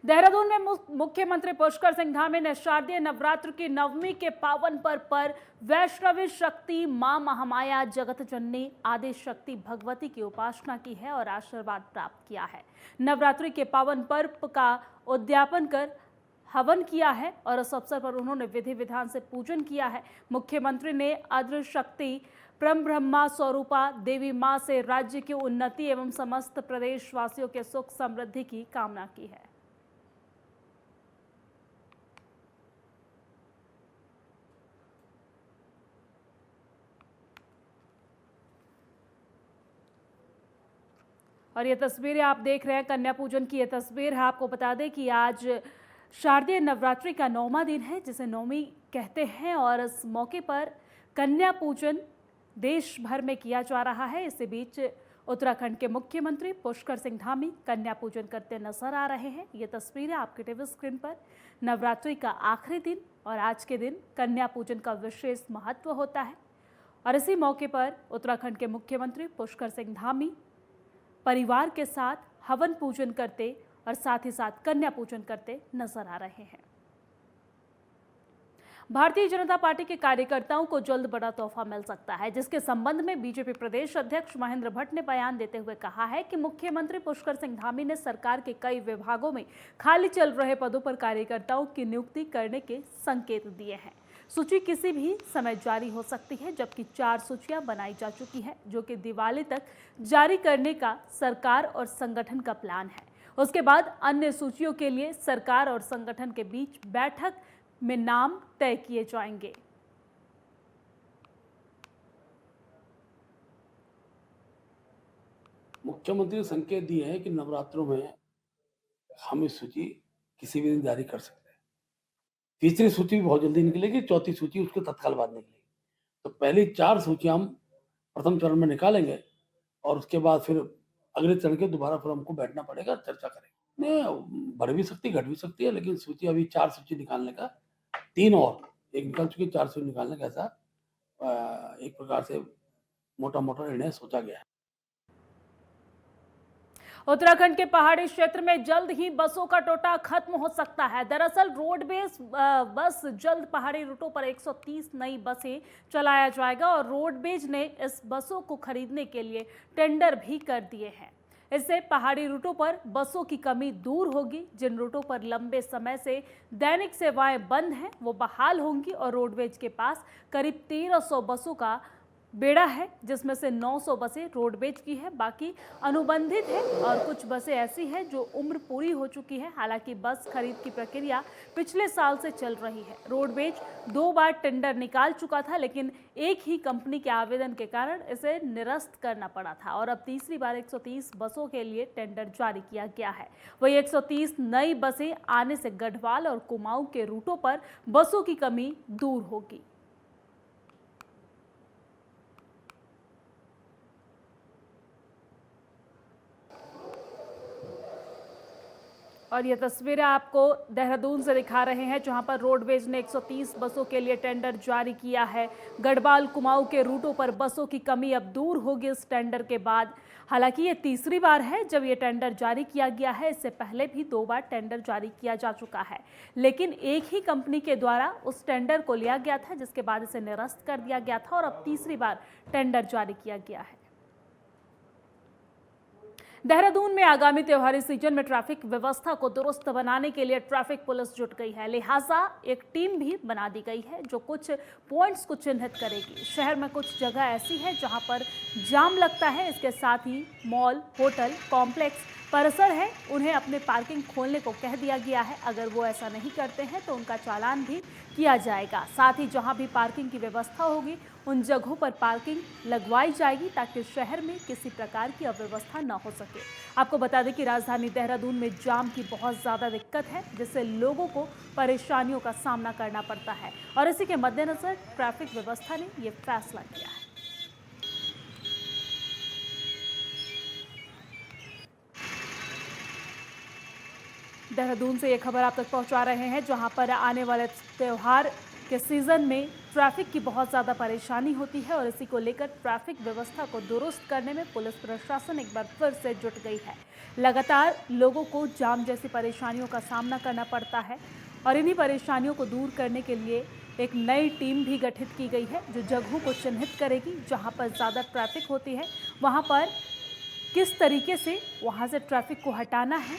देहरादून में मुख्यमंत्री पुष्कर सिंह धामी ने शारदीय नवरात्र की नवमी के पावन पर्व पर वैष्णवी शक्ति मां महामाया जगत जननी आदि शक्ति भगवती की उपासना की है और आशीर्वाद प्राप्त किया है। नवरात्रि के पावन पर्व का उद्यापन कर हवन किया है और इस अवसर पर उन्होंने विधि विधान से पूजन किया है। मुख्यमंत्री ने अदृश्य शक्ति परम ब्रह्मा स्वरूपा देवी मां से राज्य की उन्नति एवं समस्त प्रदेशवासियों के सुख समृद्धि की कामना की है। और ये तस्वीरें आप देख रहे हैं कन्या पूजन की ये तस्वीर है। आपको बता दें कि आज शारदीय नवरात्रि का 9वां दिन है जिसे नवमी कहते हैं और इस मौके पर कन्या पूजन देश भर में किया जा रहा है। इसी बीच उत्तराखंड के मुख्यमंत्री पुष्कर सिंह धामी कन्या पूजन करते नजर आ रहे हैं। ये तस्वीरें आपके टीवी स्क्रीन पर। नवरात्रि का आखिरी दिन और आज के दिन कन्या पूजन का विशेष महत्व होता है और इसी मौके पर उत्तराखंड के मुख्यमंत्री पुष्कर सिंह धामी परिवार के साथ हवन पूजन करते और साथ ही साथ कन्या पूजन करते नजर आ रहे हैं। भारतीय जनता पार्टी के कार्यकर्ताओं को जल्द बड़ा तोहफा मिल सकता है, जिसके संबंध में बीजेपी प्रदेश अध्यक्ष महेंद्र भट्ट ने बयान देते हुए कहा है कि मुख्यमंत्री पुष्कर सिंह धामी ने सरकार के कई विभागों में खाली चल रहे पदों पर कार्यकर्ताओं की नियुक्ति करने के संकेत दिए हैं। सूची किसी भी समय जारी हो सकती है, जबकि 4 सूचियां बनाई जा चुकी हैं, जो कि दिवाली तक जारी करने का सरकार और संगठन का प्लान है। उसके बाद अन्य सूचियों के लिए सरकार और संगठन के बीच बैठक में नाम तय किए जाएंगे। मुख्यमंत्री ने संकेत दिए हैं कि नवरात्रों में हम इस सूची किसी भी दिन जारी कर सकते हैं। तीसरी सूची भी बहुत जल्दी निकलेगी, चौथी सूची उसके तत्काल बाद निकलेगी। तो पहली 4 सूचियां हम प्रथम चरण में निकालेंगे और उसके बाद फिर अगले चरण के दोबारा फिर हमको बैठना पड़ेगा, चर्चा करेंगे। नहीं, बढ़ भी सकती घट भी सकती है, लेकिन सूची अभी 4 सूची निकालने का 3 और एक निकल चुकी 4 सूची निकालने का ऐसा एक प्रकार से मोटा-मोटा निर्णय सोचा गया है। उत्तराखंड के पहाड़ी क्षेत्र में जल्द ही बसों का टोटा खत्म हो सकता है। दरअसल रोडवेज बस जल्द पहाड़ी रूटों पर 130 नई बसें चलाया जाएगा और रोडवेज ने इस बसों को खरीदने के लिए टेंडर भी कर दिए हैं। इससे पहाड़ी रूटों पर बसों की कमी दूर होगी। जिन रूटों पर लंबे समय से दैनिक सेवाएं बंद हैं वो बहाल होंगी और रोडवेज के पास करीब 1300 बसों का बेड़ा है, जिसमें से 900 बसें रोडवेज की है, बाकी अनुबंधित है और कुछ बसें ऐसी हैं जो उम्र पूरी हो चुकी है। हालांकि बस खरीद की प्रक्रिया पिछले साल से चल रही है। रोडवेज 2 बार टेंडर निकाल चुका था, लेकिन एक ही कंपनी के आवेदन के कारण इसे निरस्त करना पड़ा था और अब तीसरी बार 130 बसों के लिए टेंडर जारी किया गया है। वही 130 नई बसें आने से गढ़वाल और कुमाऊं के रूटों पर बसों की कमी दूर होगी। और ये तस्वीरें आपको देहरादून से दिखा रहे हैं, जहां पर रोडवेज ने 130 बसों के लिए टेंडर जारी किया है। गढ़वाल कुमाऊं के रूटों पर बसों की कमी अब दूर होगी इस टेंडर के बाद। हालांकि ये तीसरी बार है जब ये टेंडर जारी किया गया है। इससे पहले भी 2 बार टेंडर जारी किया जा चुका है, लेकिन एक ही कंपनी के द्वारा उस टेंडर को लिया गया था, जिसके बाद इसे निरस्त कर दिया गया था और अब तीसरी बार टेंडर जारी किया गया है। देहरादून में आगामी त्योहारी सीजन में ट्रैफिक व्यवस्था को दुरुस्त बनाने के लिए ट्रैफिक पुलिस जुट गई है। लिहाजा एक टीम भी बना दी गई है जो कुछ पॉइंट्स को चिन्हित करेगी। शहर में कुछ जगह ऐसी है जहां पर जाम लगता है। इसके साथ ही मॉल, होटल, कॉम्प्लेक्स, परिसर है, उन्हें अपने पार्किंग खोलने को कह दिया गया है। अगर वो ऐसा नहीं करते हैं तो उनका चालान भी किया जाएगा। साथ ही जहां भी पार्किंग की व्यवस्था होगी उन जगहों पर पार्किंग लगवाई जाएगी ताकि शहर में किसी प्रकार की अव्यवस्था न हो सके। आपको बता दें कि राजधानी देहरादून में जाम की बहुत ज़्यादा दिक्कत है, जिससे लोगों को परेशानियों का सामना करना पड़ता है और इसी के मद्देनजर ट्रैफिक व्यवस्था ने ये फैसला किया है। देहरादून से ये खबर आप तक पहुंचा रहे हैं, जहां पर आने वाले त्योहार कि सीज़न में ट्रैफिक की बहुत ज़्यादा परेशानी होती है और इसी को लेकर ट्रैफिक व्यवस्था को दुरुस्त करने में पुलिस प्रशासन एक बार फिर से जुट गई है। लगातार लोगों को जाम जैसी परेशानियों का सामना करना पड़ता है और इन्हीं परेशानियों को दूर करने के लिए एक नई टीम भी गठित की गई है जो जगहों को चिन्हित करेगी जहां पर ज़्यादा ट्रैफिक होती है, वहां पर किस तरीके से वहां से ट्रैफिक को हटाना है,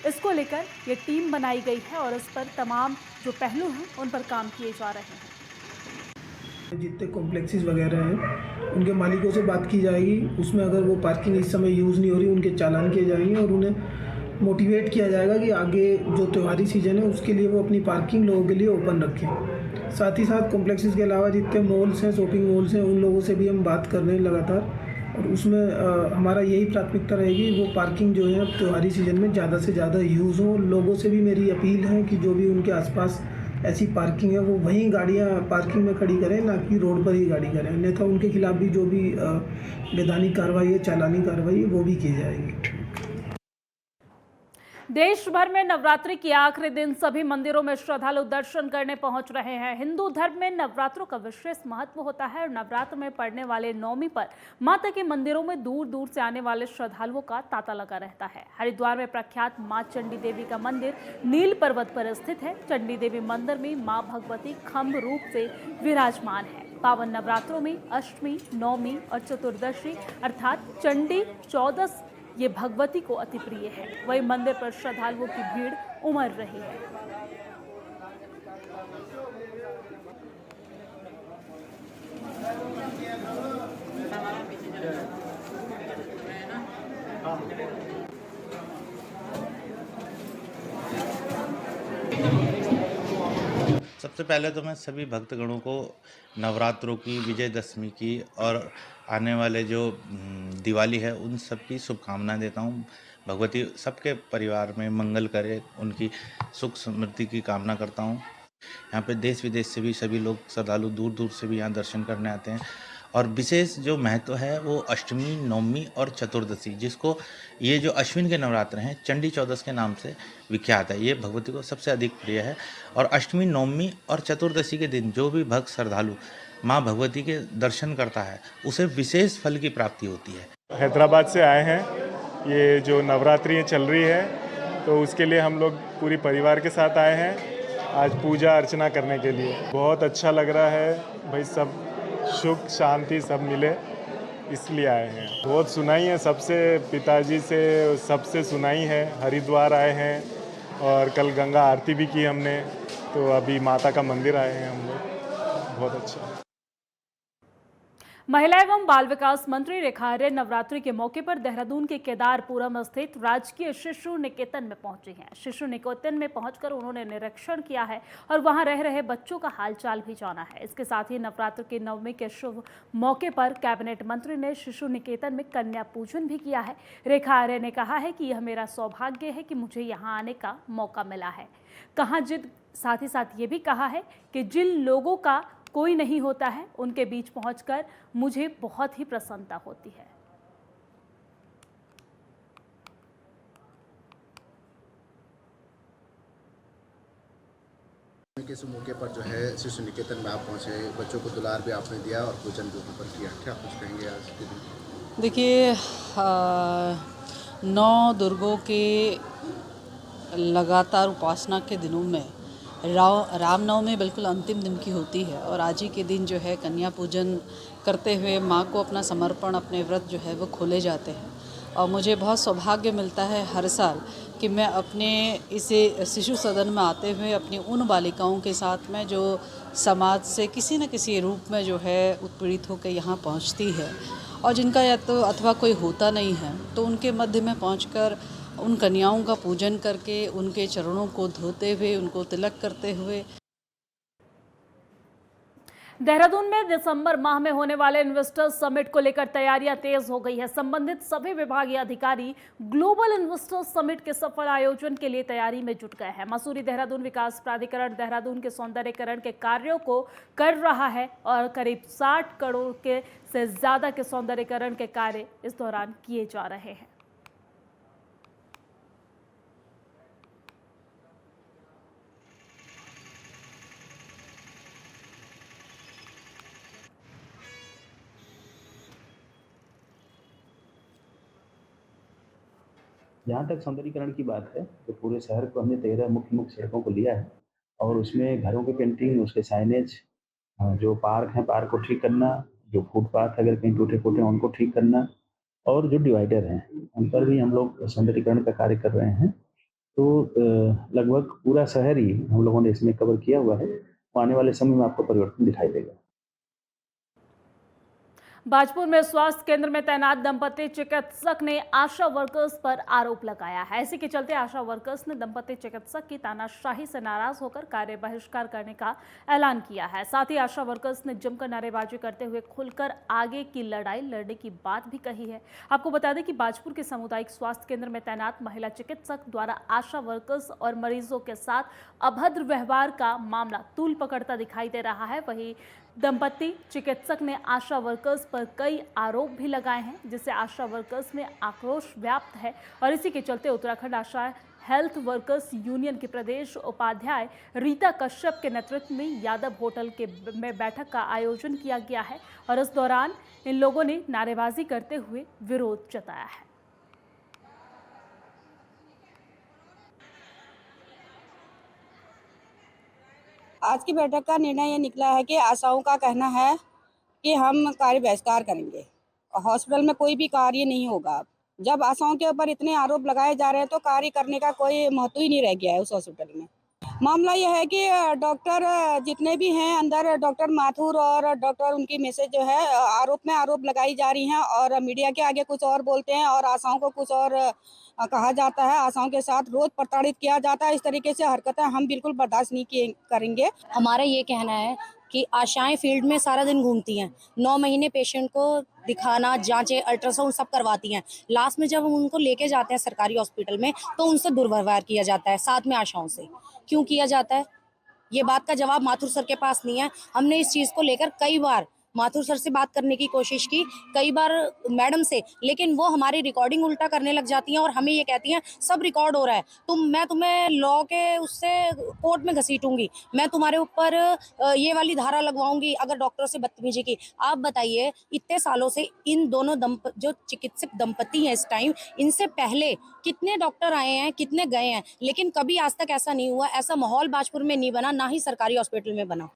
इसको लेकर ये टीम बनाई गई है और इस पर तमाम जो पहलू हैं उन पर काम किए जा रहे हैं। जितने कॉम्प्लेक्सेस वगैरह हैं उनके मालिकों से बात की जाएगी, उसमें अगर वो पार्किंग इस समय यूज़ नहीं हो रही उनके चालान किए जाएंगे और उन्हें मोटिवेट किया जाएगा कि आगे जो त्योहारी सीजन है उसके लिए वो अपनी पार्किंग लोगों के लिए ओपन रखें। साथ ही साथ कॉम्प्लेक्सेस के अलावा जितने मॉल्स हैं, शॉपिंग मॉल्स हैं, उन लोगों से भी हम बात कर रहे हैं लगातार और उसमें हमारा यही प्राथमिकता रहेगी वो पार्किंग जो है अब त्योहारी सीजन में ज़्यादा से ज़्यादा यूज़ हो। लोगों से भी मेरी अपील है कि जो भी उनके आसपास ऐसी पार्किंग है वो वहीं गाड़ियां पार्किंग में खड़ी करें, ना कि रोड पर ही गाड़ी करें, अन्यथा उनके खिलाफ भी जो भी वैधानिक कार्रवाई है, चालानी कार्रवाई है, वो भी की जाएगी। देश भर में नवरात्रि के आखिरी दिन सभी मंदिरों में श्रद्धालु दर्शन करने पहुंच रहे हैं। हिंदू धर्म में नवरात्रों का विशेष महत्व होता है और नवरात्र में पड़ने वाले नवमी पर माता के मंदिरों में दूर दूर से आने वाले श्रद्धालुओं का तांता लगा रहता है। हरिद्वार में प्रख्यात मां चंडी देवी का मंदिर नील पर्वत पर स्थित है। चंडी देवी मंदिर में मां भगवती खम्भ रूप से विराजमान है। पावन नवरात्रों में अष्टमी, नवमी और चतुर्दशी अर्थात चंडी चौदस ये भगवती को अति प्रिय है। वही मंदिर पर श्रद्धालुओं की भीड़ उमड़ रही है। सबसे पहले तो मैं सभी भक्तगणों को नवरात्रों की, विजयदशमी की और आने वाले जो दिवाली है उन सब की शुभकामनाएं देता हूँ। भगवती सबके परिवार में मंगल करे, उनकी सुख समृद्धि की कामना करता हूँ। यहाँ पे देश विदेश से भी सभी लोग श्रद्धालु दूर दूर से भी यहाँ दर्शन करने आते हैं और विशेष जो महत्व है वो अष्टमी, नवमी और चतुर्दशी, जिसको ये जो अश्विन के नवरात्र हैं चंडी चौदस के नाम से विख्यात है, ये भगवती को सबसे अधिक प्रिय है। और अष्टमी, नवमी और चतुर्दशी के दिन जो भी भक्त श्रद्धालु माँ भगवती के दर्शन करता है उसे विशेष फल की प्राप्ति होती है। हैदराबाद से आए हैं, ये जो नवरात्रि चल रही है तो उसके लिए हम लोग पूरी परिवार के साथ आए हैं आज पूजा अर्चना करने के लिए। बहुत अच्छा लग रहा है भाई, सब सुख शांति सब मिले इसलिए आए हैं। बहुत सुनाई है, सबसे पिताजी से सबसे सुनाई है। हरिद्वार आए हैं और कल गंगा आरती भी की हमने, तो अभी माता का मंदिर आए हैं हम लोग। बहुत अच्छा। महिला एवं बाल विकास मंत्री रेखा आर्य नवरात्रि के मौके पर देहरादून के केदारपुरम स्थित राजकीय शिशु निकेतन में पहुंची हैं। शिशु निकेतन में पहुंचकर उन्होंने निरीक्षण किया है और वहां रह रहे बच्चों का हालचाल भी जाना है। इसके साथ ही नवरात्र के नवमी के शुभ मौके पर कैबिनेट मंत्री ने शिशु निकेतन में कन्या पूजन भी किया है। रेखा आर्य ने कहा है कि यह मेरा सौभाग्य है कि मुझे यहाँ आने का मौका मिला है। साथ ही साथ ये भी कहा है कि जिन लोगों का कोई नहीं होता है उनके बीच पहुंचकर मुझे बहुत ही प्रसन्नता होती है। के इस मौके पर जो है शिशु निकेतन में आप पहुंचे, बच्चों को दुलार भी आपने दिया और पूजन भी ऊपर किया, क्या कुछ कहेंगे आज के दिन? देखिए, 9 दुर्गों के लगातार उपासना के दिनों में रामनवमी बिल्कुल अंतिम दिन की होती है और आज ही के दिन जो है कन्या पूजन करते हुए माँ को अपना समर्पण, अपने व्रत जो है वो खोले जाते हैं। और मुझे बहुत सौभाग्य मिलता है हर साल कि मैं अपने इसे शिशु सदन में आते हुए अपनी उन बालिकाओं के साथ में जो समाज से किसी न किसी रूप में जो है उत्पीड़ित होकर यहाँ पहुँचती है और जिनका या तो अथवा कोई होता नहीं है, तो उनके मध्य में पहुँचकर उन कन्याओं का पूजन करके उनके चरणों को धोते हुए, उनको तिलक करते हुए। देहरादून में दिसंबर माह में होने वाले इन्वेस्टर्स समिट को लेकर तैयारियां तेज हो गई है। संबंधित सभी विभागीय अधिकारी ग्लोबल इन्वेस्टर्स समिट के सफल आयोजन के लिए तैयारी में जुट गए हैं। मसूरी देहरादून विकास प्राधिकरण देहरादून के सौंदर्यीकरण के कार्यों को कर रहा है और करीब 60 करोड़ के से ज्यादा के सौंदर्यीकरण के कार्य इस दौरान किए जा रहे हैं। जहाँ तक सौंदर्यीकरण की बात है, तो पूरे शहर को हमने 13 मुख्य सड़कों को लिया है और उसमें घरों की पेंटिंग, उसके साइनेज, जो पार्क हैं, पार्क को ठीक करना, जो फुटपाथ अगर कहीं टूटे-फूटे हैं, उनको ठीक करना और जो डिवाइडर हैं, उन पर भी हम लोग सौंदर्यीकरण का कार्य कर रहे हैं। तो लगभग पूरा शहर ही हम लोगों ने इसमें कवर किया हुआ है। तो आने वाले समय में आपको परिवर्तन दिखाई देगा। बाजपुर में स्वास्थ्य केंद्र में तैनात दंपति चिकित्सक ने आशा वर्कर्स पर आरोप लगाया है। इसी के चलते आशा वर्कर्स ने दंपति चिकित्सक की तानाशाही से नाराज होकर कार्य बहिष्कार करने का ऐलान किया है। साथ ही आशा वर्कर्स ने जमकर नारेबाजी करते हुए खुलकर आगे की लड़ाई लड़ने की बात भी कही है। आपको बता दें कि बाजपुर के सामुदायिक स्वास्थ्य केंद्र में तैनात महिला चिकित्सक द्वारा आशा वर्कर्स और मरीजों के साथ अभद्र व्यवहार का मामला तूल पकड़ता दिखाई दे रहा है। वहीं दंपति चिकित्सक ने आशा वर्कर्स पर कई आरोप भी लगाए हैं, जिससे आशा वर्कर्स में आक्रोश व्याप्त है और इसी के चलते उत्तराखंड आशा हेल्थ वर्कर्स यूनियन की प्रदेश उपाध्याय रीता कश्यप के नेतृत्व में यादव होटल में बैठक का आयोजन किया गया है और इस दौरान इन लोगों ने नारेबाजी करते हुए विरोध जताया है। आज की बैठक का निर्णय ये निकला है कि आशाओं का कहना है कि हम कार्य बहिष्कार करेंगे। हॉस्पिटल में कोई भी कार्य नहीं होगा। जब आशाओं के ऊपर इतने आरोप लगाए जा रहे हैं तो कार्य करने का कोई महत्व ही नहीं रह गया है उस हॉस्पिटल में। मामला यह है कि डॉक्टर जितने भी हैं अंदर, डॉक्टर माथुर और डॉक्टर, उनकी मैसेज जो है आरोप में आरोप लगाई जा रही हैं और मीडिया के आगे कुछ और बोलते हैं और आशाओं को कुछ और कहा जाता है। आशाओं के साथ रोज प्रताड़ित किया जाता है। इस तरीके से हरकतें हम बिल्कुल बर्दाश्त नहीं करेंगे। हमारा ये कहना है कि आशाएं फील्ड में सारा दिन घूमती हैं, 9 महीने पेशेंट को दिखाना, जांचें, अल्ट्रासाउंड सब करवाती हैं। लास्ट में जब हम उनको लेके जाते हैं सरकारी हॉस्पिटल में तो उनसे दुर्व्यवहार किया जाता है, साथ में आशाओं से। क्यों किया जाता है? ये बात का जवाब माथुर सर के पास नहीं है। हमने इस चीज़ को लेकर कई बार माथुर सर से बात करने की कोशिश की, कई बार मैडम से, लेकिन वो हमारी रिकॉर्डिंग उल्टा करने लग जाती हैं और हमें ये कहती हैं सब रिकॉर्ड हो रहा है, मैं तुम्हें लॉ के उससे कोर्ट में घसीटूंगी, मैं तुम्हारे ऊपर ये वाली धारा लगवाऊंगी अगर डॉक्टरों से बदतमीजी की। आप बताइए, इतने सालों से इन दोनों जो चिकित्सक दंपति हैं इस टाइम, इनसे पहले कितने डॉक्टर आए हैं, कितने गए हैं, लेकिन कभी आज तक ऐसा नहीं हुआ, ऐसा माहौल बाजपुर में नहीं बना, ना ही सरकारी हॉस्पिटल में बना।